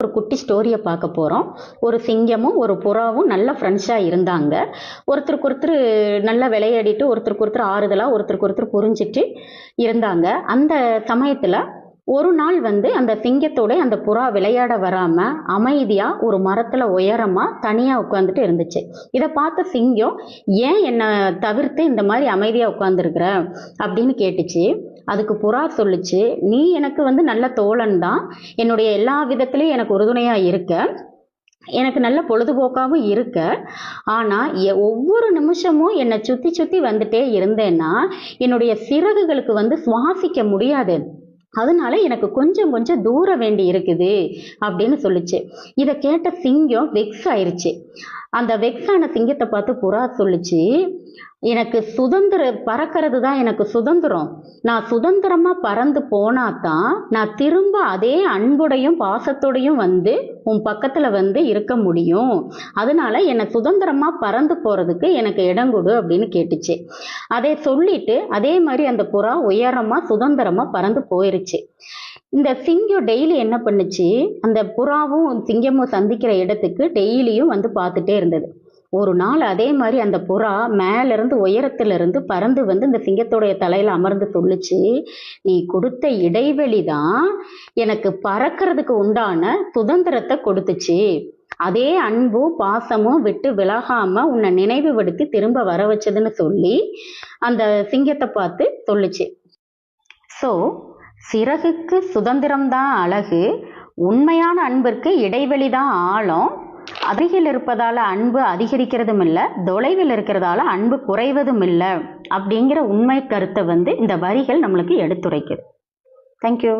ஒரு குட்டி ஸ்டோரியை பார்க்க போகிறோம். ஒரு சிங்கமும் ஒரு புறாவும் நல்ல ஃப்ரெண்ட்ஸாக இருந்தாங்க. ஒருத்தருக்கு ஒருத்தர் நல்லா விளையாடிட்டு ஒருத்தருக்கு ஒருத்தர் ஆறுதலாக ஒருத்தருக்கு ஒருத்தர் புரிஞ்சிட்டு இருந்தாங்க. அந்த சமயத்தில் ஒரு நாள் அந்த சிங்கத்தோட அந்த புறா விளையாட வராமல் அமைதியாக ஒரு மரத்தில் உயரமாக தனியாக உட்காந்துட்டு இருந்துச்சு. இதை பார்த்த சிங்கம், ஏன் என்னை தவிர்த்து இந்த மாதிரி அமைதியாக உட்காந்துருக்குற அப்படின்னு கேட்டுச்சு. அதுக்கு புறா சொல்லுச்சு, நீ எனக்கு நல்ல தோழன் தான், என்னுடைய எல்லா விதத்துலேயும் எனக்கு உறுதுணையாக இருக்க, எனக்கு நல்ல பொழுதுபோக்காகவும் இருக்க. ஆனால் ஒவ்வொரு நிமிஷமும் என்னை சுற்றி சுற்றி வந்துட்டே இருந்தேன்னா என்னுடைய சிறகுகளுக்கு சுவாசிக்க முடியாது, அதனால எனக்கு கொஞ்சம் கொஞ்சம் தூரம் வேண்டி இருக்குது அப்படின்னு சொல்லுச்சு. இதை கேட்ட சிங்கம் வெக்ஸ் ஆயிருச்சு. அந்த வெக்ஸான சிங்கத்தை பார்த்து புறா சொல்லுச்சு, எனக்கு பறக்கிறது தான் எனக்கு சுதந்திரம். நான் சுதந்திரமா பறந்து போனாதான் நான் திரும்ப அதே அன்புடையும் பாசத்தோடையும் உன் பக்கத்துல இருக்க முடியும். அதனால என்னை சுதந்திரமா பறந்து போறதுக்கு எனக்கு இடம் கொடு அப்படின்னு கேட்டுச்சு. அதை சொல்லிட்டு அதே மாதிரி அந்த புறா உயரமா சுதந்திரமா பறந்து போயிருச்சு. இந்த சிங்கம் டெய்லி என்ன பண்ணுச்சு, அந்த புறாவும் சிங்கமும் சந்திக்கிற இடத்துக்கு டெய்லியும் பார்த்துட்டே இருந்தது. ஒரு நாள் அதே மாதிரி அந்த புறா மேலிருந்து உயரத்திலிருந்து பறந்து இந்த சிங்கத்தோடைய தலையில அமர்ந்து சொல்லுச்சு, நீ கொடுத்த இடைவெளி தான் எனக்கு பறக்கிறதுக்கு உண்டான சுதந்திரத்தை கொடுத்துச்சு. அதே அன்பும் பாசமும் விட்டு விலகாம உன்னை நினைவுபடுத்தி திரும்ப வர வச்சதுன்னு சொல்லி அந்த சிங்கத்தை பார்த்து சொல்லுச்சு. ஸோ சிறகுக்கு சுதந்திரம்தான் அழகு, உண்மையான அன்பிற்கு இடைவெளி தான் ஆழம், அருகில் இருப்பதால அன்பு அதிகரிக்கிறதும் இல்லை, தொலைவில் இருக்கிறதால அன்பு குறைவதும் இல்லை அப்படிங்கிற உண்மை கருத்தை இந்த வரிகள் நம்மளுக்கு எடுத்துரைக்குது. தேங்க்யூ.